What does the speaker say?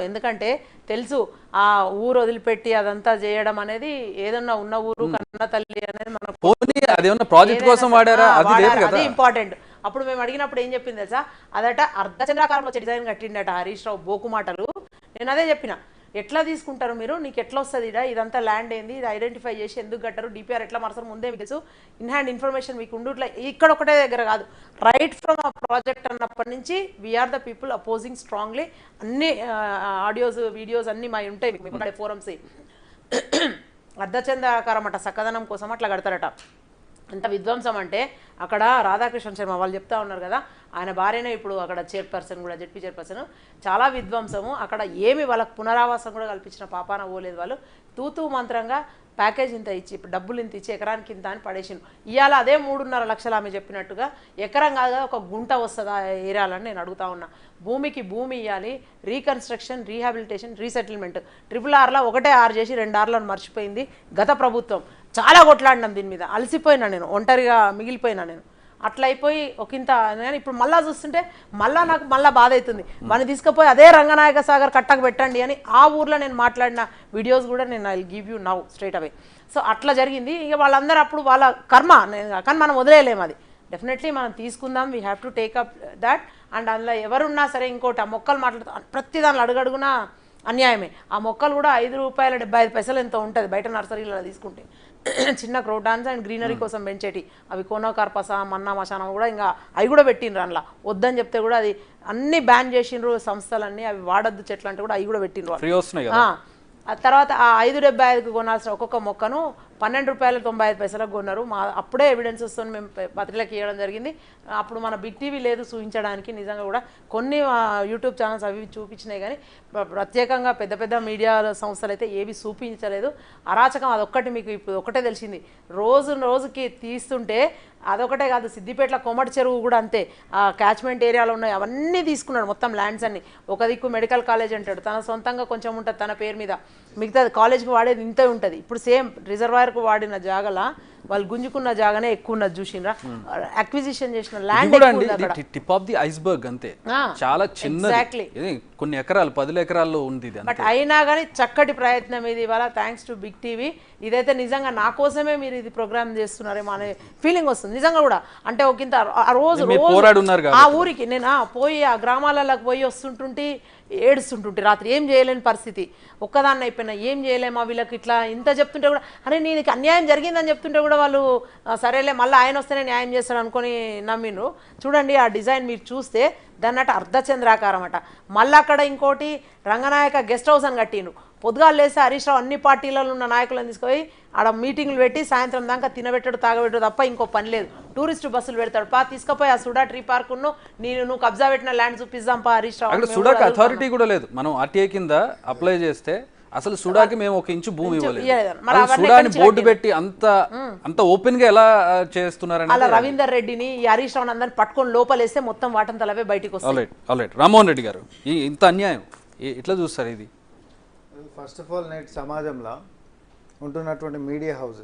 ఎందుకంటే తెలుసు ఆ ఊరు వదిలిపెట్టి అదంతా చేయడం అనేది ఏదన్నా ఉన్న ఊరు కన్న తల్లి అనేది మనకు ప్రాజెక్ట్ కోసం వాడారా అది ఇంపార్టెంట్. అప్పుడు మేము అడిగినప్పుడు ఏం చెప్పింది తెలుసా, అదట అర్ధచంద్రాకారంలో డిజైన్ కట్టిండట హరీష్ రావు బోకు మాటలు. నేను అదే చెప్పిన, ఎట్లా తీసుకుంటారు మీరు, నీకు ఎట్లా వస్తుంది ఇదంతా ల్యాండ్ ఏంది, ఇది ఐడెంటిఫై చేసి ఎందుకు కట్టారు, డిపిఆర్ ఎట్లా మార్చారు ముందే మీకు తెలుసు, ఇన్ హ్యాండ్ ఇన్ఫర్మేషన్ మీకు ఉండుట్లా. ఇక్కడ ఒకటే దగ్గర కాదు, రైట్ ఫ్రమ్ ఆ ప్రాజెక్ట్ అన్నప్పటి నుంచి we are the people opposing strongly. అన్ని ఆడియోస్ వీడియోస్ అన్నీ మా ఉంటాయి మీకు ఫోరమ్స్. అర్ధచంద్రాకారం అట చక్కదనం కోసం అట్లా కడతారట. ఎంత విధ్వంసం అంటే అక్కడ రాధాకృష్ణ శర్మ వాళ్ళు చెప్తా ఉన్నారు కదా, ఆయన భార్యనే ఇప్పుడు అక్కడ చైర్పర్సన్ కూడా, జెడ్పీ చైర్పర్సన్. చాలా విధ్వంసము అక్కడ, ఏమి వాళ్ళకు పునరావాసం కూడా కల్పించిన పాపాన పోలేదు వాళ్ళు. తూతూ మంత్రంగా ప్యాకేజ్ ఇంత ఇచ్చి, ఇప్పుడు డబ్బులు ఇంత ఇచ్చి ఎకరానికి ఇంత అని పడేసిండు. ఇవాళ అదే 3.5 లక్షలు ఆమె చెప్పినట్టుగా ఎకరం కాదు ఒక గుంట వస్తుందా ఏరియాలని నేను అడుగుతా ఉన్నా. భూమికి భూమి ఇవ్వాలి, రీకన్స్ట్రక్షన్, రీహాబిలిటేషన్, రీసెటిల్మెంట్. RRRలో 1 చేసి 2 మర్చిపోయింది గత ప్రభుత్వం. చాలా కొట్లాడినాం దీని మీద, అలసిపోయినా నేను, ఒంటరిగా మిగిలిపోయినా నేను. అట్లా అయిపోయి ఒకంత నేను ఇప్పుడు మళ్ళా చూస్తుంటే నాకు మళ్ళీ బాధ అవుతుంది. వాడిని తీసుకుపోయి అదే రంగనాయక సాగర్ కట్టకు పెట్టండి అని ఆ ఊర్లో నేను మాట్లాడిన వీడియోస్ కూడా నేను I give you now straight away. So అట్లా జరిగింది. ఇక వాళ్ళందరూ అప్పుడు వాళ్ళ కర్మ, కానీ మనం వదిలేయలేము. అది డెఫినెట్లీ మనం తీసుకుందాం, we have to take up that. And అందులో ఎవరున్నా సరే, ఇంకోటి ఆ మొక్కలు మాట్లాడుతూ ప్రతి దానిలో అడుగడుగునా అన్యాయమే. ఆ మొక్కలు కూడా ₹5.75 ఎంతో ఉంటుంది బయట నర్సరీలో తీసుకుంటే. చిన్న క్రోటాన్స్ అండ్ గ్రీనరీ కోసం పెంచేటి అవి కోనోకార్పస, మన్నా మశానం కూడా ఇంకా అవి కూడా పెట్టిండ్రు. అందులో వద్దని చెప్తే కూడా అది అన్ని బ్యాన్ చేసిండ్రు సంస్థలన్నీ, అవి వాడద్దు చెట్లు అంటే కూడా అవి కూడా పెట్టిండ్రు. ఆ తర్వాత ఆ ₹5.75కు కొనాల్సిన ఒక్కొక్క మొక్కను ₹12.95 కొన్నారు. అప్పుడే ఎవిడెన్స్ వస్తుంది, మేము పత్రికలకు ఇవ్వడం జరిగింది. అప్పుడు మన బిగ్ టీవీ లేదు చూపించడానికి. నిజంగా కూడా కొన్ని యూట్యూబ్ ఛానల్స్ అవి చూపించినాయి, కానీ ప్రత్యేకంగా పెద్ద పెద్ద మీడియా సంస్థలు అయితే ఏవి చూపించలేదు. అరాచకం అదొక్కటి మీకు ఇప్పుడు ఒకటే తెలిసింది. రోజుకి తీస్తుంటే అదొకటే కాదు, సిద్దిపేటలో కొమటి చెరువు కూడా అంతే. ఆ క్యాచ్మెంట్ ఏరియాలో ఉన్నాయి అవన్నీ తీసుకున్నాడు, మొత్తం ల్యాండ్స్ అన్ని. ఒక దిక్కు మెడికల్ కాలేజ్ అంటాడు, తన సొంతంగా కొంచెం ఉంటుంది తన పేరు మీద, మిగతాది కాలేజ్కి వాడేది ఇంతే ఉంటుంది. ఇప్పుడు సేమ్ రిజర్వాయర్కు వాడిన జాగలా వాళ్ళు గుంజుకున్న జాగానే ఎక్కువ ఉన్నది చూసిండ్రా. అక్విజిషన్ చేసిన land tip of the iceberg అంతే, చాలా చిన్నది, కొన్ని ఎకరాలు 10 ఎకరాల్లో ఉంది. బట్ అయినా కానీ చక్కటి ప్రయత్నం ఇది ఇవాళ, థ్యాంక్స్ టు బిగ్ టీవీ. ఇదైతే నిజంగా నా కోసమే మీరు ఇది ప్రోగ్రామ్ చేస్తున్నారేమో అనే ఫీలింగ్ వస్తుంది నిజంగా కూడా. అంటే ఒకంత ఆ రోజు ఆ ఊరికి నేను పోయి ఆ గ్రామాలకు పోయి వస్తుంటుంటే ఏడుస్తుంటుంటే రాత్రి ఏం చేయలేని పరిస్థితి, ఒక్కదాన్ని అయిపోయినా ఏం చేయలేమా వీళ్ళకి. ఇట్లా ఇంత చెప్తుంటే కూడా, అరే నీకు అన్యాయం జరిగిందని చెప్తుంటే కూడా వాళ్ళు సరేలే మళ్ళీ ఆయన వస్తేనే న్యాయం చేస్తాడు అనుకొని నమ్మిండ్రు. చూడండి ఆ డిజైన్ మీరు చూస్తే దాన్ని అట అర్ధచంద్రాకారం అట. మళ్ళీ అక్కడ ఇంకోటి రంగనాయక గెస్ట్ హౌస్ అని కట్టిండ్రు. పొద్దుగాలు లేస్తే హరీష్ రావు అన్ని పార్టీలలో ఉన్న నాయకులను తీసుకుపోయి ఆడ మీటింగ్లు పెట్టి సాయంత్రం దాకా తినబెట్టడు తాగబెట్టడు తప్ప ఇంకో పని లేదు. టూరిస్ట్ బస్సులు పెడతాడు, తీసుకుపోయి ఆ సుడా ట్రీ పార్కును నువ్వు కబ్జా పెట్టిన ల్యాండ్ చూపిద్దాం హరీష్ రావు. సుడాకి అథారిటీ కూడా లేదు. మనం ఆర్టీఐ కింద అప్లై చేస్తే అసలు సుడాకి మేము 1 ఇంచు భూమి ఇవ్వలేదు. సుడాని బోర్డు పెట్టి అంత ఓపెన్ గా ఎలా చేస్తున్నారని అలా రవీందర్ రెడ్డిని హరీష్ రావు అందరిని పట్టుకొని లోపలేస్తే మొత్తం వాటంతలవే బయటకు వస్తాయి. రామ్మోహన్ రెడ్డి గారు, ఇంత అన్యాయం ఎట్లా చూస్తారు ఇది? ఫస్ట్ ఆఫ్ ఆల్ నేటి సమాజంలో ఉంటున్నటువంటి మీడియా హౌసెస్